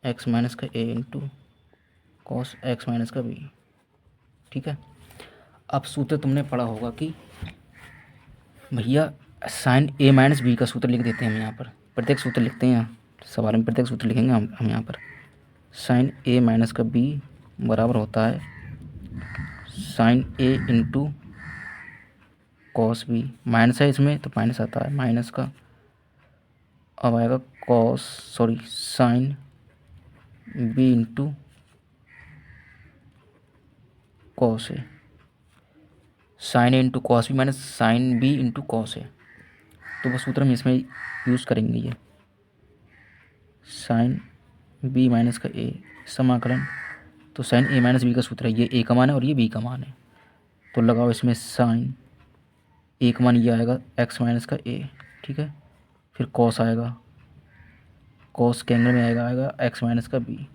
एक्स माइनस का ए इंटू कॉस एक्स माइनस का बी, ठीक है। अब सूत्र तुमने पढ़ा होगा कि भैया साइन ए माइनस बी का सूत्र लिख देते हैं हम यहाँ पर, प्रत्येक सूत्र लिखते हैं, यहाँ सवाल में प्रत्येक सूत्र लिखेंगे हम यहाँ पर। साइन ए माइनस का बी बराबर होता है sign A into cos B, minus है इसमें तो माइनस आता है, माइनस का अब आएगा sine B into cos A, sine A into cos B minus sine B into cos A, तो वो सूत्र हम इसमें यूज़ करेंगे, ये साइन बी माइनस का ए समाकलन, तो साइन ए माइनस बी का सूत्र है, ये ए का मान है और ये बी का मान है, तो लगाओ इसमें साइन ए का मान ये आएगा एक्स माइनस का ए, ठीक है, फिर कॉस आएगा, कॉस के एंगल में आएगा एक्स माइनस का बी,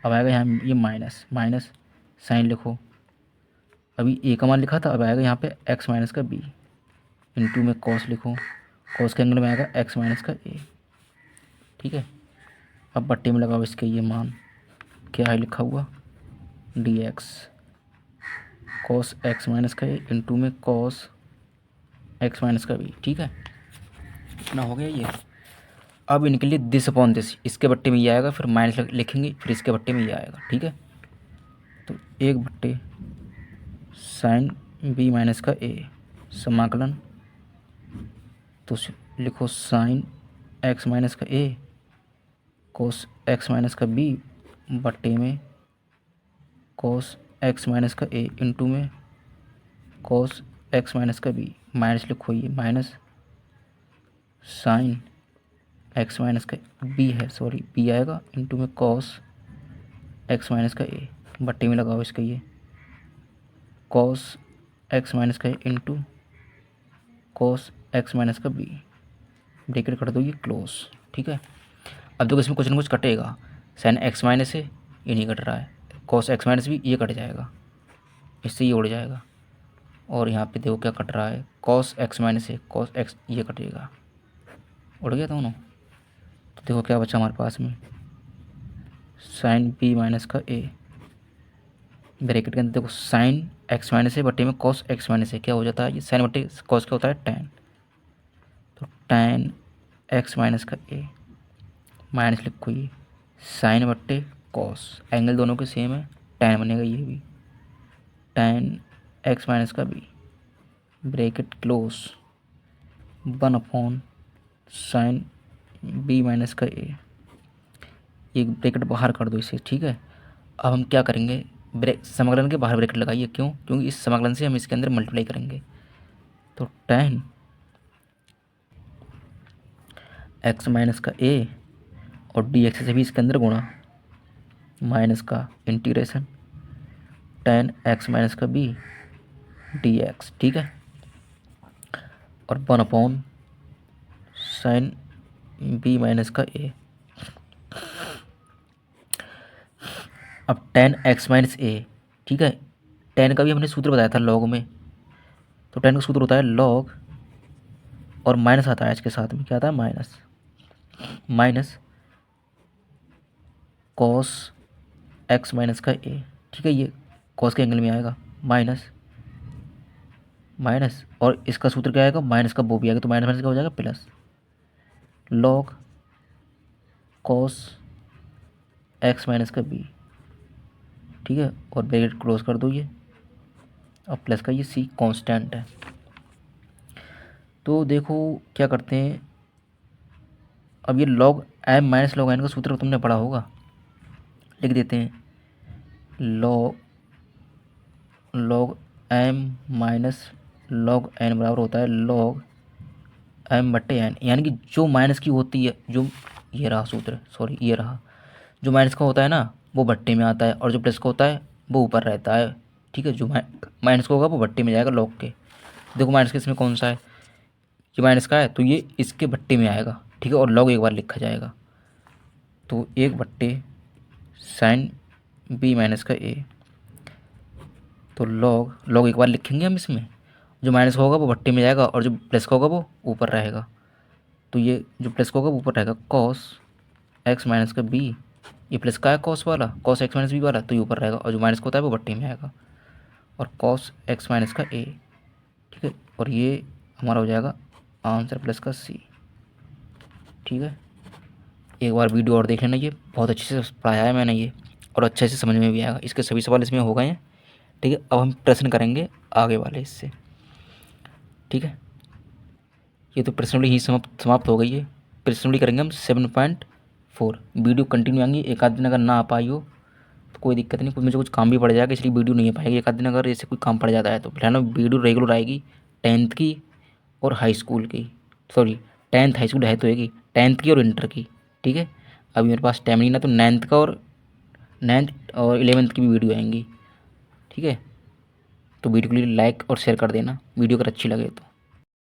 अब आएगा यहाँ ये माइनस माइनस साइन लिखो, अभी ए का मान लिखा था, अब आएगा यहाँ पे एक्स माइनस का बी इंटू में कॉस लिखो, कॉस के एंगल में आएगा एक्स माइनस का ए, ठीक है। अब बट्टे में लगाओ इसके ये मान, क्या है लिखा हुआ D x cos x minus का ए इंटू में कॉस एक्स माइनस का बी, ठीक है, इतना हो गया ये। अब इनके लिए दिस अपॉन दिस, इसके बट्टे में ये आएगा, फिर माइनस लिखेंगे, फिर इसके बट्टे में ये आएगा, ठीक है। तो एक बट्टे साइन बी माइनस का ए समाकलन, तो लिखो साइन एक्स माइनस का ए कोस एक्स माइनस का बी बट्टे में कोस एक्स माइनस का ए इंटू में कोस एक्स माइनस का बी, माइनस लिखो ये माइनस साइन एक्स माइनस का बी है, सॉरी बी आएगा इंटू में कॉस एक्स माइनस का ए, बट्टे में लगाओ इसका ये कॉस एक्स माइनस का ए इंटू कॉस एक्स माइनस का बी, ब्रैकेट कर दो ये क्लोज, ठीक है। अब देखो इसमें कुछ ना कुछ कटेगा, साइन एक्स माइनस है ये नहीं कट रहा है, कॉस एक्स माइनस भी ये कट जाएगा, इससे ये उड़ जाएगा, और यहाँ पे देखो क्या कट रहा है, कॉस एक्स माइनस है कॉस एक्स ये कटेगा, उड़ गया दोनों। तो देखो क्या बचा हमारे पास में साइन बी माइनस का ए, ब्रैकेट के अंदर देखो साइन एक्स माइनस है बट्टे में कॉस एक्स माइनस है, क्या हो जाता है ये साइन बट्टे कॉस क्या होता है टैन, tan x माइनस का a माइनस लिखो ये साइन बट्टे कॉस, एंगल दोनों के सेम है, tan बनेगा ये भी, tan x माइनस का b bracket close 1 sine b minus का a, एक ब्रैकेट बाहर कर दो इसे। ठीक है, अब हम क्या करेंगे, समाकलन के बाहर ब्रैकेट लगाइए, क्यों, क्योंकि इस समाकलन से हम इसके अंदर मल्टीप्लाई करेंगे। तो tan x माइनस का a और dx से भी इसके अंदर गुणा माइनस का इंटीग्रेशन tan x माइनस का b dx। ठीक है, और 1 साइन b माइनस का a। अब tan x माइनस a, ठीक है, tan का भी हमने सूत्र बताया था लॉग में, तो tan का सूत्र होता है लॉग और माइनस आता है इसके साथ में, क्या आता है माइनस कॉस x माइनस का a। ठीक है, ये कॉस के एंगल में आएगा माइनस और इसका सूत्र क्या आएगा, माइनस का वो भी आएगा, तो माइनस माइनस क्या हो जाएगा plus, log cos x minus का b। ठीक है, और ब्रैकेट क्लोज कर दो ये, और प्लस का ये c कांस्टेंट है। तो देखो क्या करते हैं, अब ये log m minus log n का सूत्र तुमने पढ़ा होगा, लिख देते हैं log m minus log n बराबर होता है लॉग m बट्टे n, यानी कि जो माइनस की होती है, जो ये रहा सूत्र, सॉरी ये रहा, जो माइनस का होता है ना वो बट्टे में आता है, और जो प्लस का होता है वो ऊपर रहता है। ठीक है, जो माइनस का होगा वो बट्टे में जाएगा लॉग के। देखो माइनस के इसमें कौन सा है, ये माइनस का है तो ये इसके बट्टे में आएगा। ठीक है, और लॉग एक बार लिखा जाएगा, तो 1 साइन b माइनस का a, तो लॉग एक बार लिखेंगे हम इसमें, जो माइनस का होगा वो बट्टे में जाएगा और जो प्लस का होगा वो ऊपर रहेगा। तो ये जो प्लस का होगा वो ऊपर रहेगा, कॉस x माइनस का b, ये प्लस का है कॉस वाला, कॉस x माइनस बी वाला, तो ये ऊपर रहेगा, और जो माइनस का होता है वो बट्टे में आएगा, और कॉस x माइनस का a। ठीक है, और ये हमारा हो जाएगा आंसर प्लस का c। ठीक है, एक बार वीडियो और देख लेना, ये बहुत अच्छे से पढ़ाया है मैंने ये, और अच्छे से समझ में भी आएगा, इसके सभी सवाल इसमें हो गए हैं। ठीक है, अब हम प्रश्न करेंगे आगे वाले इससे। ठीक है, ये तो प्रश्नावली ही समाप्त हो गई है। प्रश्नावली करेंगे हम 7.4। वीडियो कंटिन्यू आएंगी, एक आध दिन अगर ना आ पाई हो तो कोई दिक्कत नहीं, मुझे कुछ काम भी पड़ जाएगा इसलिए वीडियो नहीं आ पाएगी। एक आध दिन अगर जैसे कोई काम पड़ जाता है तो फिलहाल वीडियो रेगुलर आएगी 10th की और हाई स्कूल की, सॉरी 10th हाई स्कूल है तो आएगी, 10th की और इंटर की। ठीक है, अभी मेरे पास टाइम नहीं ना, तो 9th का और 11th की भी वीडियो आएंगी। ठीक है, तो वीडियो के लिए लाइक और शेयर कर देना वीडियो अगर अच्छी लगे तो।